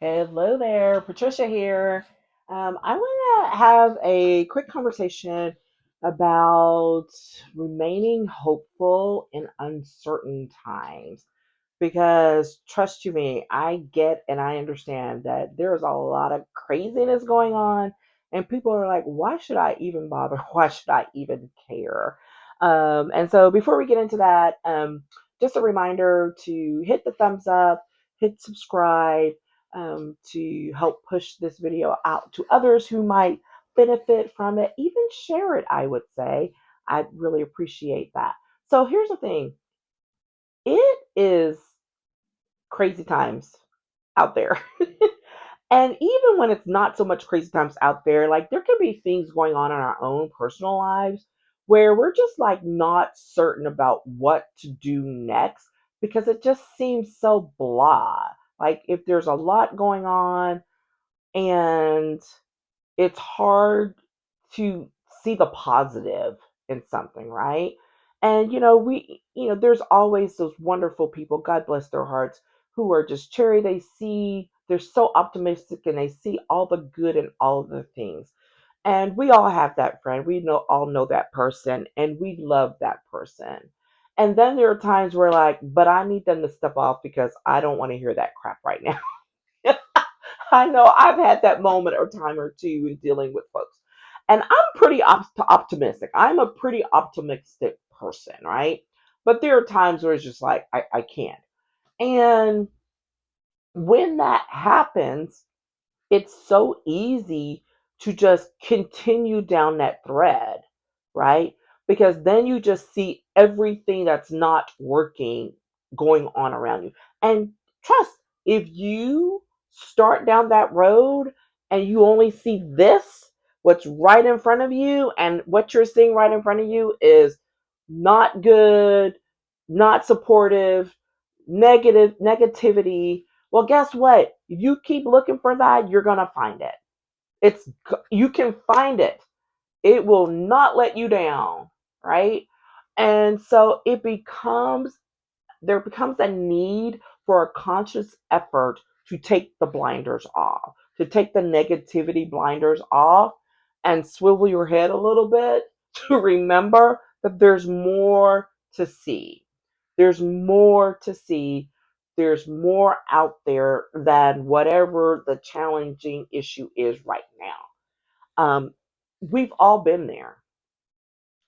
Hello there, Patricia here. I want to have a quick conversation about remaining hopeful in uncertain times. Because trust you me, I get and I understand that there's a lot of craziness going on, and people are like, why should I even bother? Why should I even care? And so, before we get into that, just a reminder to hit the thumbs up, hit subscribe to help push this video out to others who might benefit from it. Even share it, I would say. I'd really appreciate that. So, here's the thing, it is crazy times out there. And even when it's not so much crazy times out there, like there can be things going on in our own personal lives where we're just like not certain about what to do next because it just seems so blah. Like if there's a lot going on and it's hard to see the positive in something, right? And there's always those wonderful people, God bless their hearts, who are just cherry. They're so optimistic and they see all the good in all of the things. And we all have that friend. We all know that person and we love that person. And then there are times where like, but I need them to step off because I don't want to hear that crap right now. I know I've had that moment or time or two in dealing with folks. And I'm pretty optimistic. I'm a pretty optimistic person, right? But there are times where it's just like, I can't. And when that happens, it's so easy to just continue down that thread, right? Because then you just see everything that's not working going on around you. And trust, if you start down that road and you only see this, what's right in front of you, and what you're seeing right in front of you is not good, not supportive, negativity, well, guess what? If you keep looking for that, you're going to find it. It's you can find it. It will not let you down, right? And so there becomes a need for a conscious effort to take the blinders off, to take the negativity blinders off and swivel your head a little bit to remember that there's more to see. There's more to see. There's more out there than whatever the challenging issue is right now. We've all been there,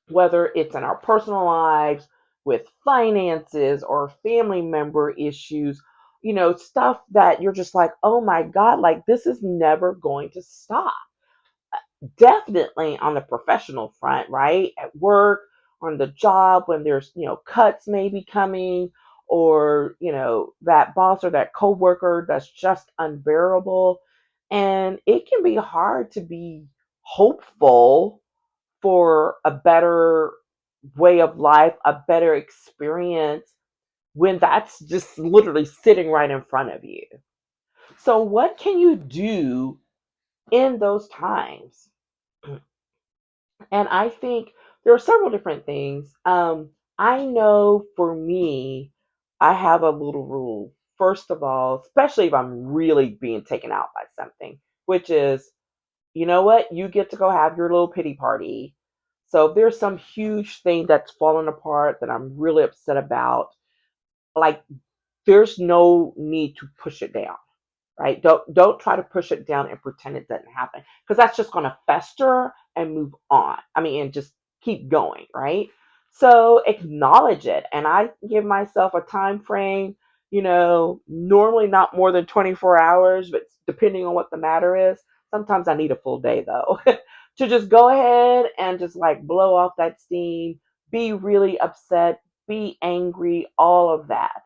whether it's in our personal lives, with finances or family member issues, stuff that you're just like, oh my God, like this is never going to stop. Definitely on the professional front, right? At work, on the job, when there's, cuts maybe coming, or, that boss or that coworker that's just unbearable. And it can be hard to be hopeful for a better way of life, a better experience when that's just literally sitting right in front of you. So, what can you do in those times? And I think there are several different things. I know for me, I have a little rule. First of all, especially if I'm really being taken out by something, which is, you know what? You get to go have your little pity party. So if there's some huge thing that's fallen apart that I'm really upset about, like there's no need to push it down, right? Don't try to push it down and pretend it doesn't happen because that's just going to fester and move on. I mean, and just keep going, right? So acknowledge it, and I give myself a time frame. Normally not more than 24 hours, but depending on what the matter is, sometimes I need a full day though to just go ahead and just like blow off that steam, be really upset, be angry, all of that.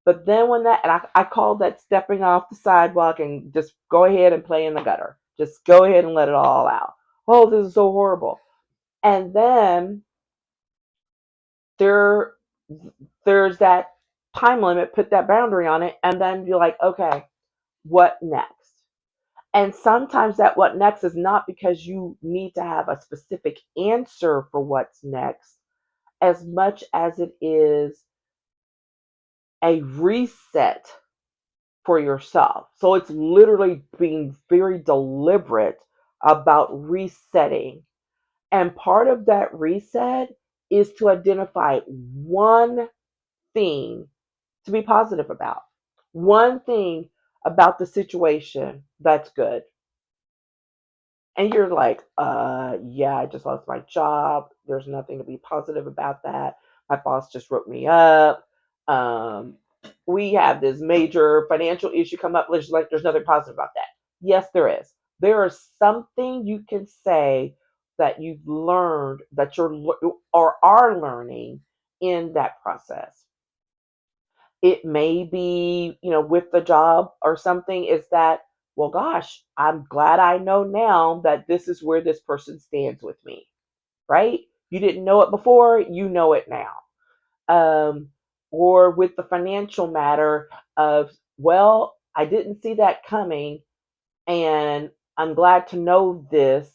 But then when and I call that stepping off the sidewalk and just go ahead and play in the gutter. Just go ahead and let it all out. Oh, this is so horrible. And then there there's that time limit, put that boundary on it, and then you're like, okay, what next? And sometimes that what next is not because you need to have a specific answer for what's next, as much as it is a reset for yourself. So it's literally being very deliberate about resetting. And part of that reset is to identify one thing to be positive about, one thing about the situation that's good. And you're like, yeah, I just lost my job. There's nothing to be positive about that. My boss just wrote me up. Um, we have this major financial issue come up. There's nothing positive about that. Yes, there is. There is something you can say that you've learned that or are learning in that process. It may be, with the job or something, is that, well, gosh, I'm glad I know now that this is where this person stands with me, right? You didn't know it before, you know it now. Um, or with the financial matter of, well, I didn't see that coming, and I'm glad to know this,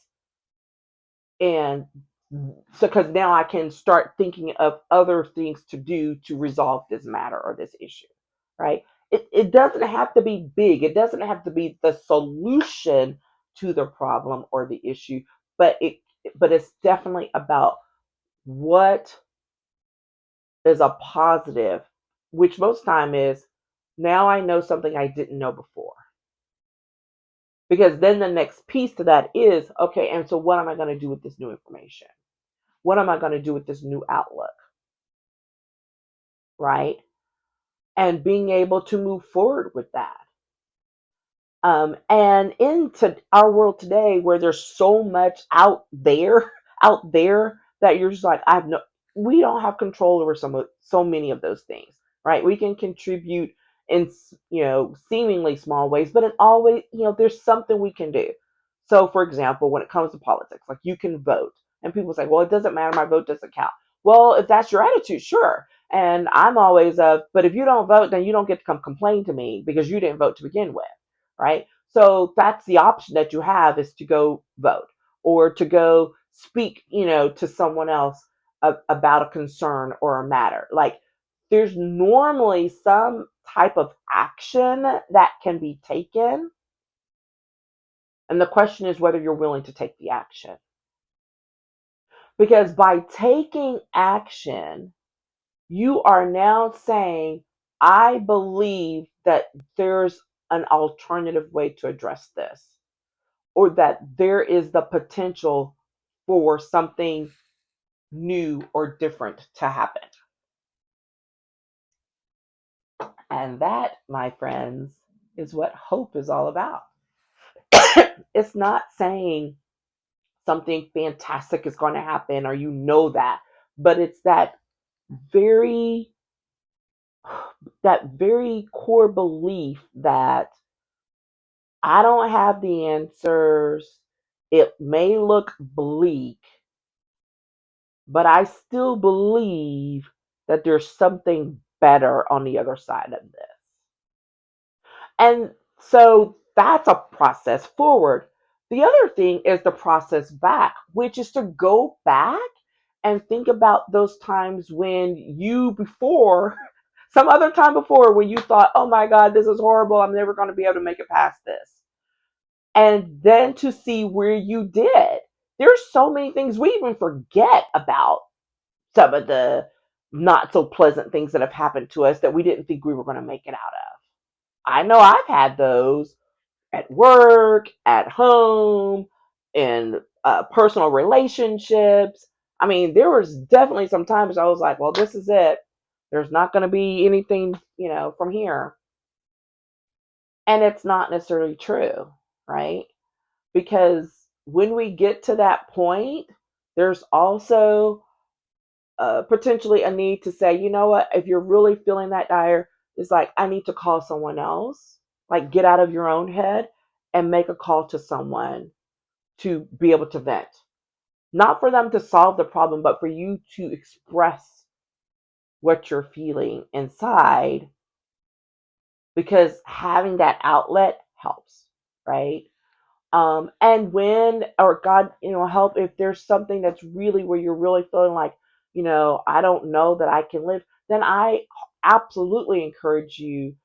and so because now I can start thinking of other things to do to resolve this matter or this issue, right? It doesn't have to be big. It doesn't have to be the solution to the problem or the issue, but it's definitely about what is a positive, which most time is, now I know something I didn't know before. Because then the next piece to that is, okay, and so what am I going to do with this new information? What am I going to do with this new outlook? Right? And being able to move forward with that. And into our world today, where there's so much out there that you're just like, we don't have control over so many of those things, right? We can contribute in, seemingly small ways, but it always, there's something we can do. So, for example, when it comes to politics, like you can vote, and people say, well, it doesn't matter, my vote doesn't count. Well, if that's your attitude, sure. And I'm always but if you don't vote, then you don't get to come complain to me because you didn't vote to begin with, right? So that's the option that you have, is to go vote or to go speak, to someone else about a concern or a matter. Like there's normally some type of action that can be taken. And the question is whether you're willing to take the action. Because by taking action, you are now saying, I believe that there's an alternative way to address this, or that there is the potential for something new or different to happen. And that, my friends, is what hope is all about. It's not saying something fantastic is going to happen or that, but it's very that very core belief that I don't have the answers. It may look bleak, but I still believe that there's something better on the other side of this. And so that's a process forward. The other thing is the process back, which is to go back and think about those times when some other time before, when you thought, oh my God, this is horrible. I'm never going to be able to make it past this. And then to see where you did. There's so many things we even forget about, some of the not so pleasant things that have happened to us that we didn't think we were going to make it out of. I know I've had those at work, at home, in personal relationships. I mean, there was definitely some times I was like, well, this is it. There's not going to be anything, from here. And it's not necessarily true, right? Because when we get to that point, there's also potentially a need to say, you know what, if you're really feeling that dire, it's like, I need to call someone else. Like, get out of your own head and make a call to someone to be able to vent. Not for them to solve the problem, but for you to express what you're feeling inside, because having that outlet helps, right? And when, or God, help if there's something that's really where you're really feeling like, I don't know that I can live, then I absolutely encourage you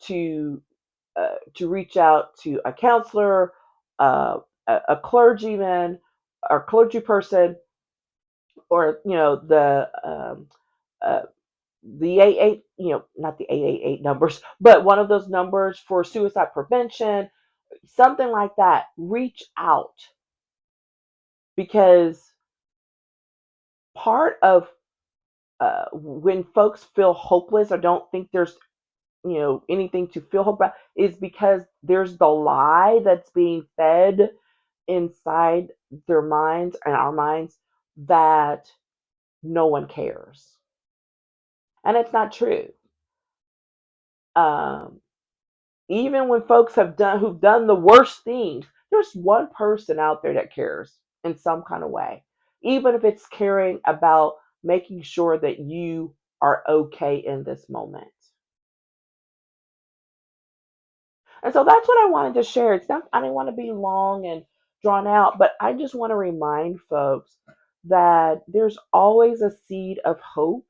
to to reach out to a counselor, uh, a clergyman, or clergy person, or uh, the 88, not the 888 numbers, but one of those numbers for suicide prevention, something like that. Reach out, because part of when folks feel hopeless or don't think there's anything to feel hope about is because there's the lie that's being fed inside their minds and our minds that no one cares, and it's not true. um, Even when folks who've done the worst things, there's one person out there that cares in some kind of way, even if it's caring about making sure that you are okay in this moment. And so that's what I wanted to share. It's not, I didn't want to be long and drawn out, but I just want to remind folks that there's always a seed of hope,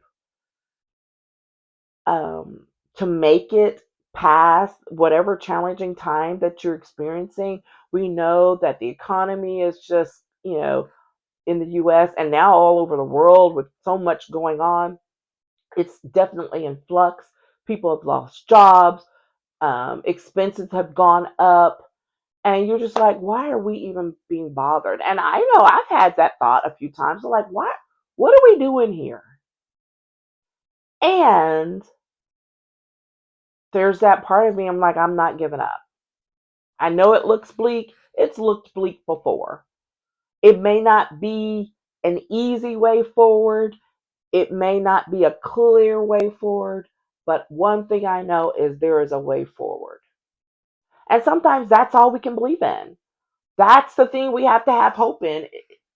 um, to make it past whatever challenging time that you're experiencing. We know that the economy is just, in the US and now all over the world with so much going on, it's definitely in flux. People have lost jobs, expenses have gone up, and you're just like, why are we even being bothered? And I know I've had that thought a few times. I'm like, what are we doing here? And there's that part of me, I'm like, I'm not giving up. I know it looks bleak. It's looked bleak before. It may not be an easy way forward. It may not be a clear way forward. But one thing I know is there is a way forward. And sometimes that's all we can believe in. That's the thing we have to have hope in,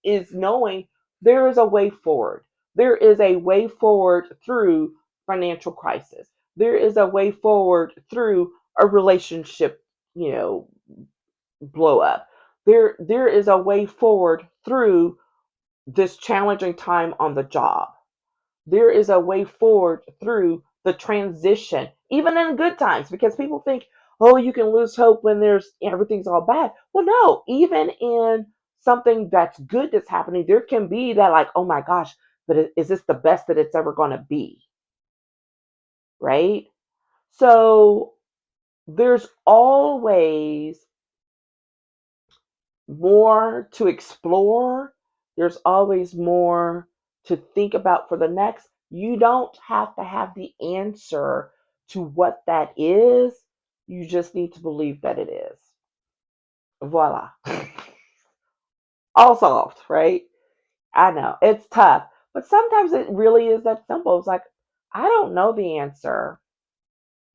is knowing there is a way forward. There is a way forward through financial crisis. There is a way forward through a relationship, you know, blow up. There is a way forward through this challenging time on the job. There is a way forward through the transition, even in good times, because people think, oh, you can lose hope when there's everything's all bad. Well, no, even in something that's good that's happening, there can be that, like, oh my gosh, but is this the best that it's ever going to be? Right? So there's always more to explore. There's always more to think about for the next. You don't have to have the answer to what that is. You just need to believe that it is. Voila. All solved, right? I know it's tough, but sometimes it really is that simple. It's like, I don't know the answer.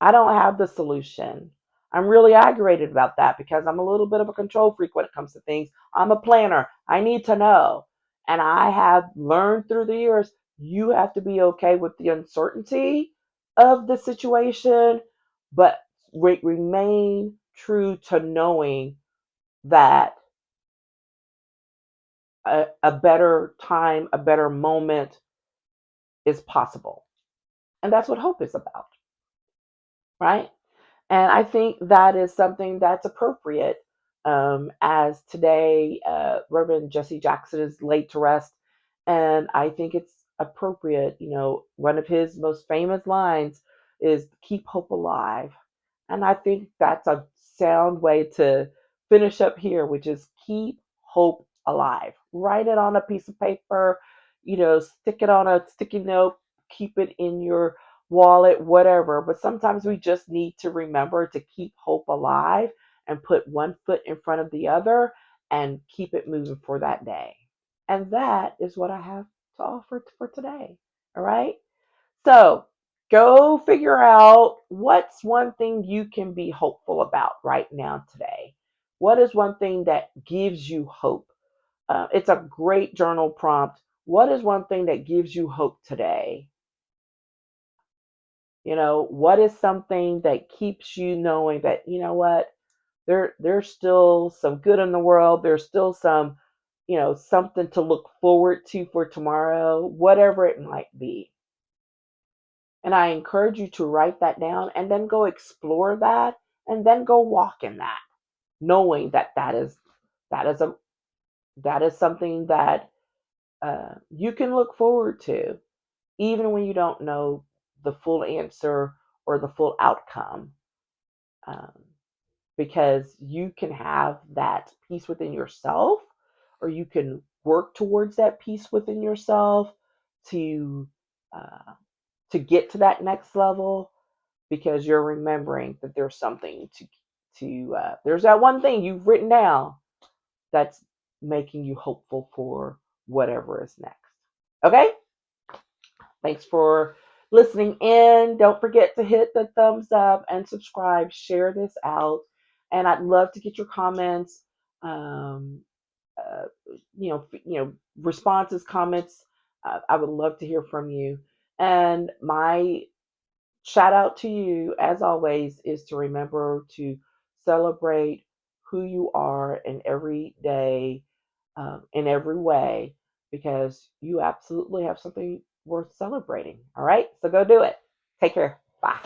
I don't have the solution. I'm really aggravated about that because I'm a little bit of a control freak when it comes to things. I'm a planner. I need to know. And I have learned through the years, you have to be okay with the uncertainty of the situation, but remain true to knowing that a better time, a better moment is possible. And that's what hope is about, right? And I think that is something that's appropriate, as today Reverend Jesse Jackson is laid to rest. And I think it's appropriate. One of his most famous lines is keep hope alive. And I think that's a sound way to finish up here, which is keep hope alive. Write it on a piece of paper, stick it on a sticky note, keep it in your wallet, whatever. But sometimes we just need to remember to keep hope alive and put one foot in front of the other and keep it moving for that day. And that is what I have to offer for today. All right. So go figure out what's one thing you can be hopeful about right now today. What is one thing that gives you hope? It's a great journal prompt. What is one thing that gives you hope today? What is something that keeps you knowing that, what, there's still some good in the world. There's still some, something to look forward to for tomorrow, whatever it might be. And I encourage you to write that down and then go explore that and then go walk in that, knowing that that is a that is something that you can look forward to, even when you don't know the full answer or the full outcome, um, because you can have that peace within yourself, or you can work towards that peace within yourself to uh, get to that next level, because you're remembering that there's something to there's that one thing you've written down that's making you hopeful for whatever is next. Okay? Thanks for listening in. Don't forget to hit the thumbs up and subscribe. Share this out. And I'd love to get your comments, um, uh, responses, comments. I would love to hear from you. And my shout out to you, as always, is to remember to celebrate who you are in every day, in every way, because you absolutely have something worth celebrating. All right, so go do it. Take care. Bye.